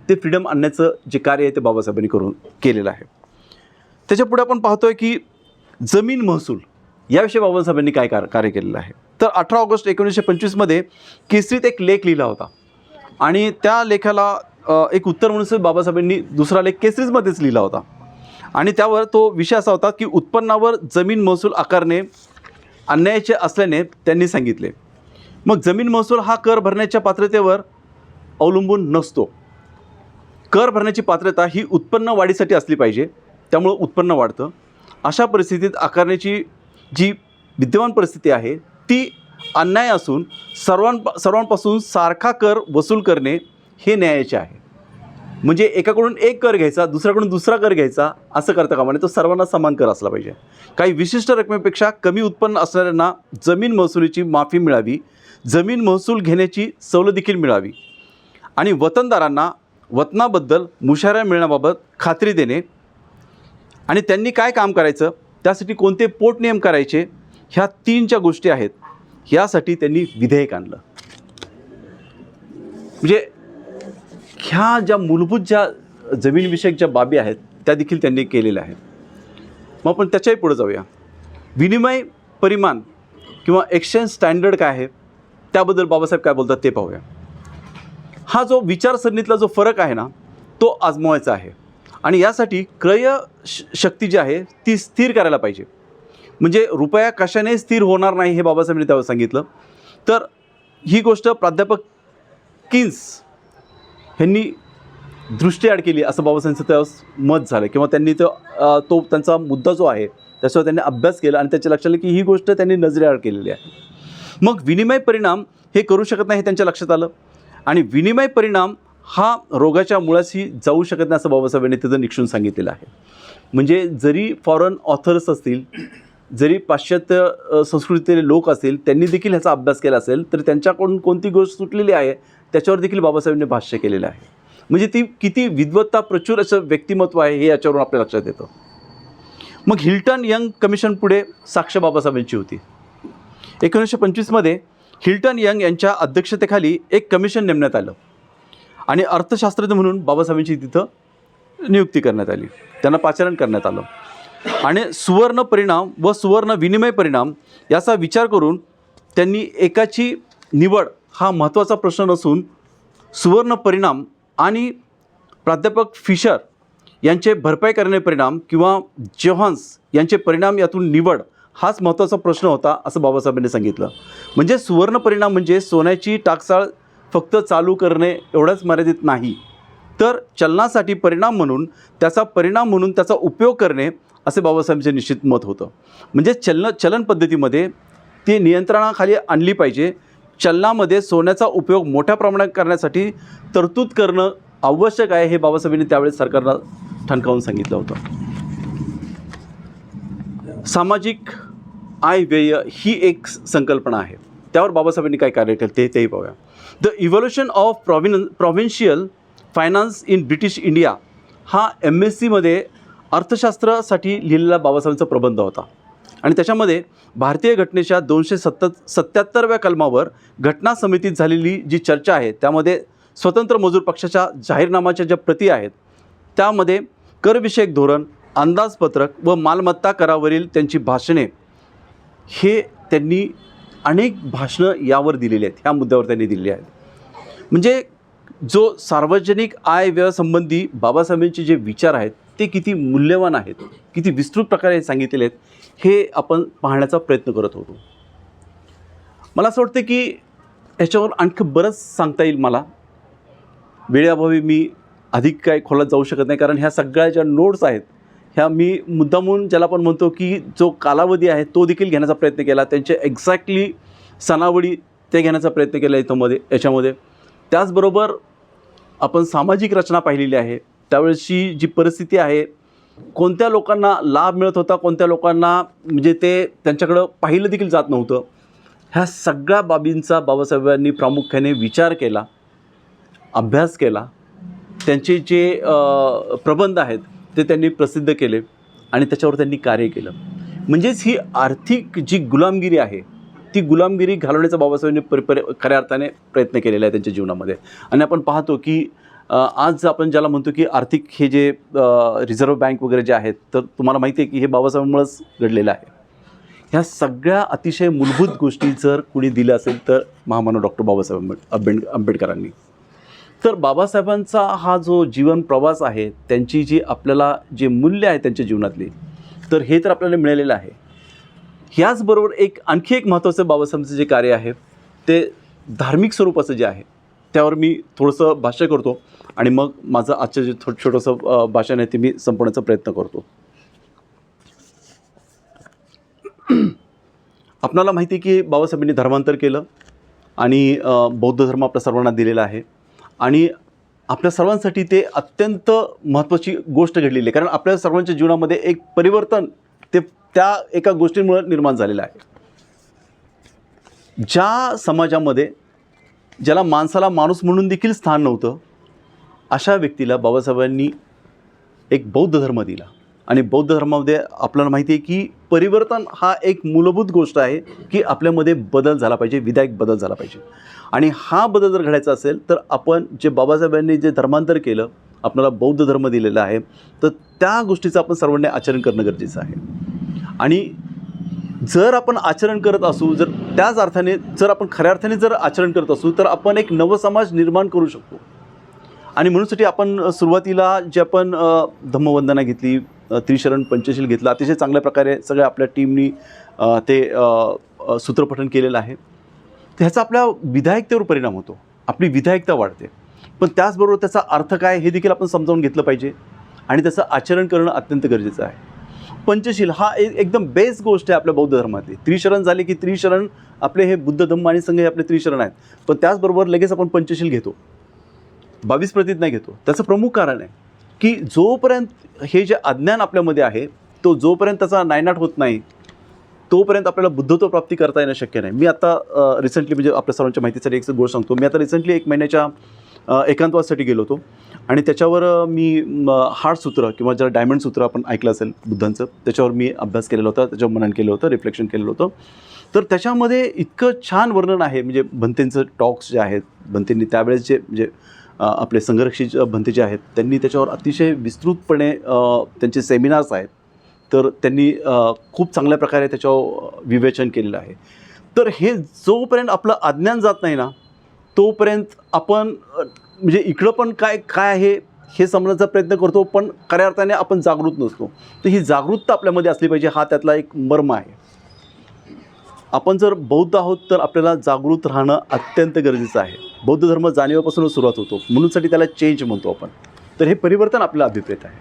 ते फ्रीडम आणण्याचं जे कार्य आहे ते बाबासाहेबांनी केलेलं आहे. त्याच्यापुढे आपण पाहतोय की जमीन महसूल याविषयी बाबासाहेबांनी काय कार्य केलेलं आहे. तर 18 ऑगस्ट 1925 केसरीत एक लेख लिहिला होता आणि त्या लेखाला एक उत्तर म्हणून बाबासाहेबांनी दुसरा लेख केसरीमध्येच लिहिला होता. आणि त्यावर तो विषय असा होता की उत्पन्नावर जमीन महसूल आकारणे अन्यायाचे असल्याने त्यांनी सांगितले. मग जमीन महसूल हा कर भरण्याच्या पात्रतेवर अवलंबून नसतो. कर भरण्याची पात्रता ही उत्पन्न वाढीसाठी असली पाहिजे, त्यामुळं उत्पन्न वाढतं. अशा परिस्थितीत आकारण्याची जी विद्यमान परिस्थिती आहे ती अन्याय असून सर्वांपासून सारखा कर वसूल करणे हे न्यायाचे आहे. म्हणजे एकाकडून एक कर घ्यायचा, दुसऱ्याकडून दुसरा कर घ्यायचा, असं करता कामा नये. तो सर्वांना समान कर असला पाहिजे. काही विशिष्ट रकमेपेक्षा कमी उत्पन्न असणाऱ्यांना जमीन महसुलीची माफी मिळावी, जमीन महसूल घेण्याची सवलत देखील मिळावी आणि वतनदारांना वतनाबद्दल मुशाहिरा मिळण्याबाबत खात्री देणे आणि त्यांनी काय काम करायचं, त्यासाठी कोणते पोटनियम करायचे, ह्या 3 ज्या गोष्टी आहेत ह्यासाठी त्यांनी विधेयक आणलं. म्हणजे ह्या ज्या मूलभूत ज्या जमीनविषयक ज्या बाबी आहेत त्या देखील त्यांनी केलेल्या आहेत. मग आपण त्याच्याही पुढे जाऊया. विनिमय परिमाण किंवा एक्सचेंज स्टँडर्ड काय आहे त्याबद्दल बाबासाहेब काय बोलतात ते पाहूया. हा जो विचारसरणीतला जो फरक आहे ना तो आजमावायचा आहे आणि यासाठी क्रय शक्ती जी आहे ती स्थिर करायला पाहिजे. म्हणजे रुपया कशाने स्थिर होणार नाही हे बाबासाहेबांनी त्यावर सांगितलं. तर ही गोष्ट प्राध्यापक किन्स ह्यांनी दृष्टी आड केली असं बाबासाहेबांचं त्यावर मत झालं किंवा त्यांनी तो त्यांचा मुद्दा जो आहे त्याच्यावर त्यांनी अभ्यास केला आणि त्याच्या लक्षात आलं की ही गोष्ट त्यांनी नजरेआड केलेली आहे. मग विनिमय परिणाम हे करू शकत नाही हे त्यांच्या लक्षात आलं आणि विनिमय परिणाम हा रोगाच्या मुळाशी जाऊ शकत नाही असं बाबासाहेबांनी तिथं निक्षून सांगितलेलं आहे. म्हणजे जरी फॉरेन ऑथर्स असतील, जरी पाश्चात्य संस्कृतीतले लोक असतील, त्यांनी देखील ह्याचा अभ्यास केला असेल तर त्यांच्याकडून कोणती गोष्ट सुटलेली आहे त्याच्यावर देखील बाबासाहेबांनी भाष्य केलेलं आहे. म्हणजे ती किती विद्वत्ता प्रचूर असं व्यक्तिमत्व आहे हे याच्यावरून आपल्या लक्षात येतं. मग हिल्टन यंग कमिशन पुढे साक्ष बाबासाहेबांची होती. 1925 हिल्टन यंग यांच्या अध्यक्षतेखाली एक कमिशन नेमण्यात आलं आणि अर्थशास्त्रज्ञ म्हणून बाबासाहेबांची तिथं नियुक्ती करण्यात आली, त्यांना पाचारण करण्यात आलं आणि सुवर्ण परिणाम व सुवर्ण विनिमय परिणाम याचा विचार करून त्यांनी एकाची निवड हा महत्त्वाचा प्रश्न नसून सुवर्ण परिणाम आणि प्राध्यापक फिशर यांचे भरपाई करणारे परिणाम किंवा जोहान्स यांचे परिणाम यातून निवड हाच महत्त्वाचा प्रश्न होता असं बाबासाहेबांनी सांगितलं. म्हणजे सुवर्ण परिणाम म्हणजे सोन्याची टाकसाळ फक्त चालू करणे एवढंच मर्यादित नाही, तर चलनासाठी परिणाम म्हणून त्याचा उपयोग करणे असे बाबासाहेबांचे निश्चित मत होतं. म्हणजे चलन पद्धतीमध्ये ती नियंत्रणाखाली आणली पाहिजे. चलनामध्ये सोन्याचा उपयोग मोठ्या प्रमाणात करण्यासाठी तरतूद करणं आवश्यक आहे हे बाबासाहेबांनी त्यावेळेस सरकारला ठणकावून सांगितलं होतं. सामाजिक आय व्यय ही एक संकल्पना आहे. त्यावर बाबासाहेबांनी काय कार्य केलं तेही पाहूया. The evolution of provincial finance in British India हा MSc अर्थशास्त्रासाठी लिहिलेला बाबासाहेबांचा प्रबंध होता. आणि त्याच्यामध्ये भारतीय घटनेच्या 277व्या कलमावर घटना समितीत झालेली जी चर्चा आहे त्यामध्ये स्वतंत्र मजूर पक्षाच्या जाहीरनामाच्या ज्या प्रती आहेत त्यामध्ये करविषयक धोरण, अंदाजपत्रक व मालमत्ता करावरील त्यांची भाषणे, हे त्यांनी अनेक भाषणं यावर दिलेली आहेत, ह्या मुद्द्यावर त्यांनी दिलेली आहेत. म्हणजे जो सार्वजनिक आय व्ययासंबंधी बाबासाहेबांचे जे विचार आहेत ते किती मूल्यवान आहेत, किती विस्तृत प्रकारे सांगितलेले आहेत, हे आपण पाहण्याचा प्रयत्न करत होतो. मला असं वाटतं की ह्याच्यावर आणखी बरंच सांगता येईल. मला वेळेअभावी मी अधिक काय खोलात जाऊ शकत नाही, कारण ह्या सगळ्या ज्या नोट्स आहेत ह्या मी मुद्दामून ज्याला आपण म्हणतो की जो कालावधी आहे तो देखील घेण्याचा प्रयत्न केला, त्यांचे एक्झॅक्टली सणावळी ते घेण्याचा प्रयत्न केला याच्यामध्ये. त्याचबरोबर आपण सामाजिक रचना पाहिलेली आहे, त्यावेळेसची जी परिस्थिती आहे, कोणत्या लोकांना लाभ मिळत होता, कोणत्या लोकांना म्हणजे ते त्यांच्याकडं पाहिलं देखील जात नव्हतं, ह्या सगळ्या बाबींचा बाबासाहेबांनी प्रामुख्याने विचार केला, अभ्यास केला. त्यांचे जे प्रबंध आहेत ते त्यांनी प्रसिद्ध केले आणि त्याच्यावर त्यांनी कार्य केलं. म्हणजेच ही आर्थिक जी गुलामगिरी आहे ती गुलामगिरी घालवण्याचा बाबासाहेबांनी खऱ्या अर्थाने प्रयत्न केलेला आहे त्यांच्या जीवनामध्ये. आणि आपण पाहतो की आज आपण ज्याला म्हणतो की आर्थिक हे जे रिझर्व्ह बँक वगैरे जे आहेत, तर तुम्हाला माहिती आहे की हे बाबासाहेबांमुळेच घडलेलं आहे. ह्या सगळ्या अतिशय मूलभूत गोष्टी जर कुणी दिल्या असेल तर महामानव डॉक्टर बाबासाहेब आंबेडकरांनी. तर बाबासाहेबांचा हा जो जीवन प्रवास आहे, त्यांची जी आपल्याला जे मूल्य आहे त्यांच्या जीवनातली, तर हे तर आपल्याला मिळालेलं आहे. ह्याचबरोबर आणखी एक महत्त्वाचं बाबासाहेबांचं जे कार्य आहे ते धार्मिक स्वरूपाचं जे आहे त्यावर मी थोडंसं भाष्य करतो आणि मग माझं आजचं जे छोटंसं भाषण आहे ते मी संपवण्याचा प्रयत्न करतो. आपणाला माहिती आहे की बाबासाहेबांनी धर्मांतर केलं आणि बौद्ध धर्म आपल्या सर्वांना दिलेला आहे आणि आपल्या सर्वांसाठी ते अत्यंत महत्त्वाची गोष्ट घडलेली आहे, कारण आपल्या सर्वांच्या जीवनामध्ये एक परिवर्तन ते त्या एका गोष्टींमुळे निर्माण झालेलं आहे. ज्या समाजामध्ये ज्याला माणसाला माणूस म्हणून देखील स्थान नव्हतं, अशा व्यक्तीला बाबासाहेबांनी एक बौद्ध धर्म दिला. आणि बौद्ध धर्मामध्ये आपल्याला माहिती आहे की परिवर्तन हा एक मूलभूत गोष्ट आहे की आपल्यामध्ये बदल झाला पाहिजे, विधायक बदल झाला पाहिजे. आणि हा बदल जर घडायचा असेल तर आपण जे बाबासाहेबांनी जे धर्मांतर केलं, आपल्याला बौद्ध धर्म दिलेला आहे, तर त्या गोष्टीचं आपण सर्वांनी आचरण करणं गरजेचं आहे. आणि जर आपण आचरण करत असू, जर त्याच अर्थाने जर आपण खऱ्या अर्थाने जर आचरण करत असू तर आपण एक नवसमाज निर्माण करू शकतो. आणि म्हणूनसाठी आपण सुरुवातीला जे आपण धम्मवंदना घेतली, त्रिशरण पंचशील घेतलं, अतिशय चांगल्या प्रकारे सगळ्या आपल्या टीमनी ते सूत्रपठण केलेलं आहे. ह्याचा आपल्या विधायकतेवर परिणाम होतो, आपली विधायकता वाढते. पण त्याचबरोबर त्याचा अर्थ काय हे देखील आपण समजावून घेतलं पाहिजे आणि त्याचं आचरण करणं अत्यंत गरजेचं आहे. पंचशील हा एकदम बेस्ट गोष्ट आहे आपल्या बौद्ध धर्मातली. त्रिशरण झाले की त्रिशरण आपले हे बुद्ध धम्म आणि संघ हे आपले त्रिशरण आहेत, पण त्याचबरोबर लगेच आपण पंचशील घेतो, 22 प्रतिज्ञा घेतो. त्याचं प्रमुख कारण आहे की जोपर्यंत हे जे अज्ञान आपल्यामध्ये आहे तो जोपर्यंत त्याचा नायनाट होत नाही तोपर्यंत आपल्याला बुद्धत्व प्राप्ती करता येणं शक्य नाही. मी आता रिसेंटली म्हणजे आपल्या सर्वांच्या माहितीसाठी एक गोष्ट सांगतो. मी आता रिसेंटली 1 महिन्याच्या एकांतवासासाठी गेलो होतो आणि त्याच्यावर मी हार्ट सूत्र किंवा ज्याला डायमंड सूत्र आपण ऐकलं असेल बुद्धांचं, त्याच्यावर मी अभ्यास केलेला होता, त्याच्यावर मनन केलं होतं, रिफ्लेक्शन केलेलं होतं. तर त्याच्यामध्ये इतकं छान वर्णन आहे, म्हणजे भंतेंचं टॉक्स जे आहेत, भंतेंनी त्यावेळेस जे म्हणजे आपले संघरक्षी भंते जे आहेत त्यांनी त्याच्यावर अतिशय विस्तृतपणे त्यांचे सेमिनार्स आहेत, तर त्यांनी खूप चांगल्या प्रकारे त्याच्यावर विवेचन केलेलं आहे. तर हे जोपर्यंत आपलं अज्ञान जात नाही ना तोपर्यंत आपण म्हणजे इकडं पण काय काय आहे हे समजण्याचा प्रयत्न करतो, पण खऱ्या अर्थाने आपण जागृत नसतो. तर ही जागरूकता आपल्यामध्ये असली पाहिजे, हा त्यातला एक मर्म आहे. आपण जर बौद्ध आहोत तर आपल्याला जागृत राहणं अत्यंत गरजेचं आहे. बौद्ध धर्म जाणीवापासूनच सुरुवात होतो, म्हणूनसाठी त्याला चेंज म्हणतो आपण. तर हे परिवर्तन आपल्याला अभिप्रेत आहे.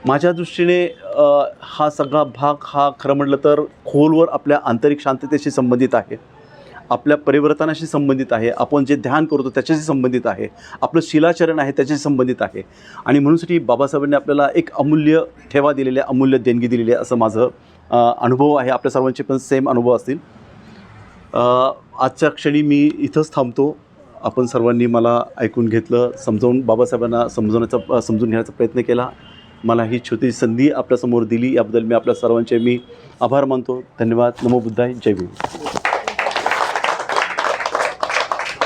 माझ्या दृष्टीने हा सगळा भाग हा खरं म्हटलं तर खोलवर आपल्या आंतरिक शांततेशी संबंधित आहे, आपल्या परिवर्तनाशी संबंधित आहे, आपण जे ध्यान करतो त्याच्याशी संबंधित आहे, आपलं शिलाचरण आहे त्याच्याशी संबंधित आहे. आणि म्हणूनसाठी बाबासाहेबांनी आपल्याला एक अमूल्य ठेवा दिलेली आहे, अमूल्य देणगी दिलेली आहे, असं माझं अनुभव आहे. आपल्या सर्वांचे पण सेम अनुभव असतील. आजच्या क्षणी मी इथंच थांबतो. आपण सर्वांनी मला ऐकून घेतलं, बाबासाहेबांना समजून घेण्याचा प्रयत्न केला. मला ही छोटी संधी आपल्यासमोर दिली, याबद्दल मी आपल्या सर्वांचे आभार मानतो. धन्यवाद. नमो बुद्धाय. जय भीम.